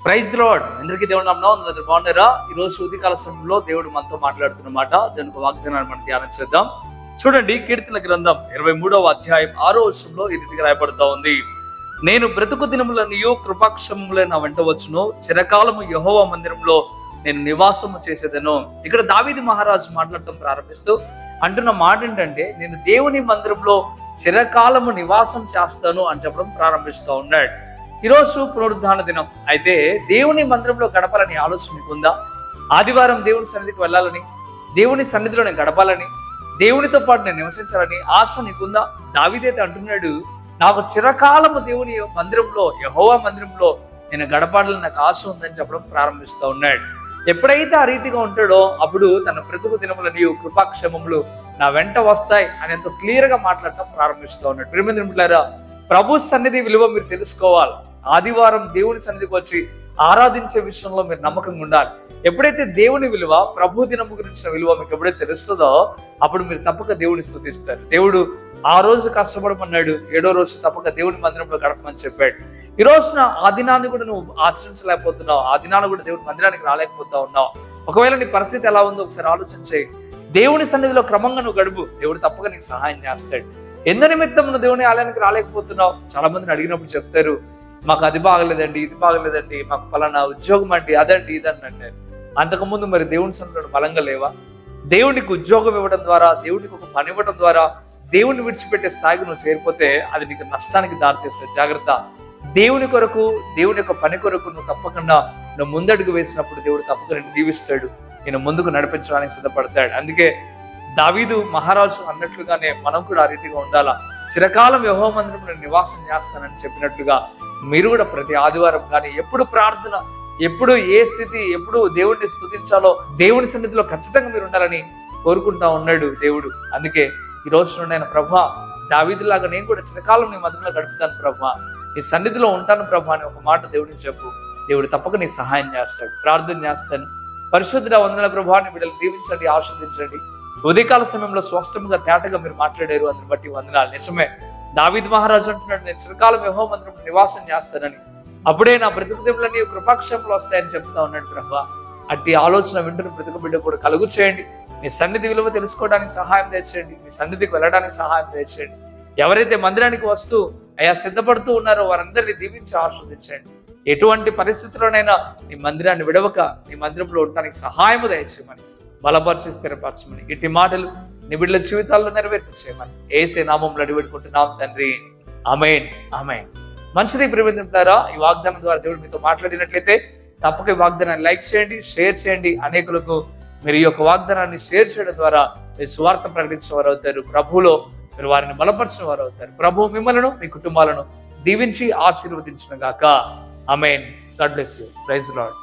Praise the lord. అందరికీ దేవుడు నామమున బాగున్నారా? ఈ రోజు ఉదయకాల సమయంలో దేవుడు మనతో మాట్లాడుతున్నమాట. దానికి వాగ్దానాన్ని మనం ధ్యానం చేద్దాం. చూడండి, కీర్తన గ్రంథం 23వ అధ్యాయం 6వ వచనంలో ఈ రీతిగా రాయబడుతూ ఉంది. నేను బ్రతుకు దినములనియు కృపాక్షమములే నా వెంట వచ్చును, చిరకాలము యెహోవా మందిరంలో నేను నివాసము చేసేదను. ఇక్కడ దావీదు మహారాజు మాట్లాడటం ప్రారంభిస్తూ అంటున్న మాట ఏంటంటే, నేను దేవుని మందిరంలో చిరకాలము నివాసం చేస్తాను అని చెప్పడం ప్రారంభిస్తూ ఉన్నాడు. ఈరోజు పునరుద్ధాన దినం. అయితే దేవుని మందిరంలో గడపాలని ఆలోచన మీకుందా? ఆదివారం దేవుని సన్నిధికి వెళ్ళాలని, దేవుని సన్నిధిలో నేను గడపాలని, దేవునితో పాటు నేను నివసించాలని ఆశ నీకుందా? దావీదైతే అంటున్నాడు, నాకు చిరకాలము దేవుని మందిరంలో, యెహోవా మందిరంలో నేను గడపాలని నాకు ఆశ ఉందని చెప్పడం ప్రారంభిస్తూ ఉన్నాడు. ఎప్పుడైతే ఆ రీతిగా ఉంటాడో అప్పుడు తన బ్రతుకు దినములని కృపాక్షేమములు నా వెంట వస్తాయి అని ఎంతో క్లియర్ గా మాట్లాడటం ప్రారంభిస్తూ ఉన్నాడు. ప్రియమిత్రులారా, ప్రభు సన్నిధి విలువ మీరు తెలుసుకోవాలి. ఆదివారం దేవుని సన్నిధికి వచ్చి ఆరాధించే విషయంలో మీరు నమ్మకంగా ఉండాలి. ఎప్పుడైతే దేవుని విలువ, ప్రభు దినము గురించిన విలువ మీకు ఎప్పుడైతే తెలుస్తుందో అప్పుడు మీరు తప్పక దేవుని స్తుతిస్తారు. దేవుడు ఆ రోజు కష్టపడమన్నాడు, 7వ రోజు తప్పక దేవుని మందిరంలో గడపమని చెప్పాడు. ఈ రోజున ఆ దినాన్ని కూడా నువ్వు ఆచరించలేకపోతున్నావు, ఆ దినాన్ని కూడా దేవుని మందిరానికి రాలేకపోతా ఉన్నావు. ఒకవేళ నీ పరిస్థితి ఎలా ఉందో ఒకసారి ఆలోచించే. దేవుని సన్నిధిలో క్రమంగా నువ్వు గడుపు, దేవుడు తప్పక నీకు సహాయం చేస్తాడు. ఎందు నిమిత్తం నువ్వు దేవుని ఆలయానికి రాలేకపోతున్నావు? చాలా మందిని అడిగినప్పుడు చెప్తారు, మాకు అది బాగలేదండి, ఇది బాగలేదండి, మాకు ఫలానా ఉద్యోగం అండి, అదండి ఇదండి అంటారు. అంతకుముందు మరి దేవుని సన్నిధిలో బలంగా లేవా? దేవునికి ఉద్యోగం ఇవ్వడం ద్వారా, దేవునికి ఒక పని ఇవ్వడం ద్వారా దేవుని విడిచిపెట్టే స్థాయికి నువ్వు చేరిపోతే అది నీకు నష్టానికి దారితీస్తుంది. జాగ్రత్త. దేవుని కొరకు, దేవుని యొక్క పని కొరకు నువ్వు తప్పకుండా నువ్వు ముందడుగు వేసినప్పుడు దేవుడు తప్పకుండా నిన్ను దీవిస్తాడు, నేను ముందుకు నడిపించడానికి సిద్ధపడతాడు. అందుకే దావీదు మహారాజు అన్నట్లుగానే మనం కూడా ఆ రీతిగా ఉండాలా. చిరకాలం యెహోవా మందిరంలో నేను నివాసం చేస్తానని చెప్పినట్లుగా మీరు కూడా ప్రతి ఆదివారం కానీ ఎప్పుడు ప్రార్థన, ఎప్పుడు ఏ స్థితి, ఎప్పుడు దేవుడిని స్తుతించాలో దేవుని సన్నిధిలో ఖచ్చితంగా మీరు ఉండాలని కోరుకుంటా ఉన్నాడు దేవుడు. అందుకే ఈ రోజు నేను ప్రభా, దావీదులాగా నేను కూడా చిరకాలం నీ మందిరంలో గడుపుతాను ప్రభా, నీ సన్నిధిలో ఉంటాను ప్రభా అని ఒక మాట దేవుడిని చెప్పు. దేవుడు తప్పక నీ సహాయం చేస్తాడు. ప్రార్థన చేస్తాను. పరిశుద్ధ వందన ప్రభాని బిడ్డలు దీవించండి, ఆస్వాదించండి. ఉదయకాల సమయంలో స్పష్టంగా తేటగా మీరు మాట్లాడారు, అందుని బట్టి వందనాలు. నిజమే, దావీదు మహారాజు అంటున్నాడు, నేను చిరకాలం యెహోవా మందిరంలో నివాసం చేస్తానని, అప్పుడే నా బ్రతుకుదెములన్నీ కృపాక్షేమములు వస్తాయని చెప్తా ఉన్నాడు ప్రభా. అట్టి ఆలోచన వింటున్న బ్రతుకు బిడ్డ కూడా కలుగు చేయండి. మీ సన్నిధి విలువ తెలుసుకోవడానికి సహాయం తెచ్చేయండి, మీ సన్నిధికి వెళ్ళడానికి సహాయం తెచ్చేయండి. ఎవరైతే మందిరానికి వస్తూ అయా సిద్ధపడుతూ ఉన్నారో వారందరినీ దీవించి ఆస్వాదించండి. ఎటువంటి పరిస్థితుల్లోనైనా నీ మందిరాన్ని విడవక నీ మందిరంలో ఉండడానికి సహాయము దయచేయమని, బలపరిచి స్థిరపరచమని, ఇట్టి మాటలు నీ బిడ్డల జీవితాల్లో నెరవేర్చేయమని యేసే నామములో అడిగిపెట్టుకుంటున్నాం తండ్రి. ఆమేన్, ఆమేన్. మంచిది ప్రియమిత్రులారా, ఈ వాగ్దానం ద్వారా దేవుడు మీతో మాట్లాడినట్లయితే తప్పక ఈ వాగ్దానాన్ని లైక్ చేయండి, షేర్ చేయండి. అనేకులకు మీరు ఈ యొక్క వాగ్దానాన్ని షేర్ చేయడం ద్వారా మీరు సువార్త ప్రకటించిన వారు అవుతారు. ప్రభువులో మీరు వారిని బలపరిచిన వారు అవుతారు. ప్రభు మిమ్మలను, మీ కుటుంబాలను దీవించి ఆశీర్వదించును గాక. Amen. God bless you. Praise the lord.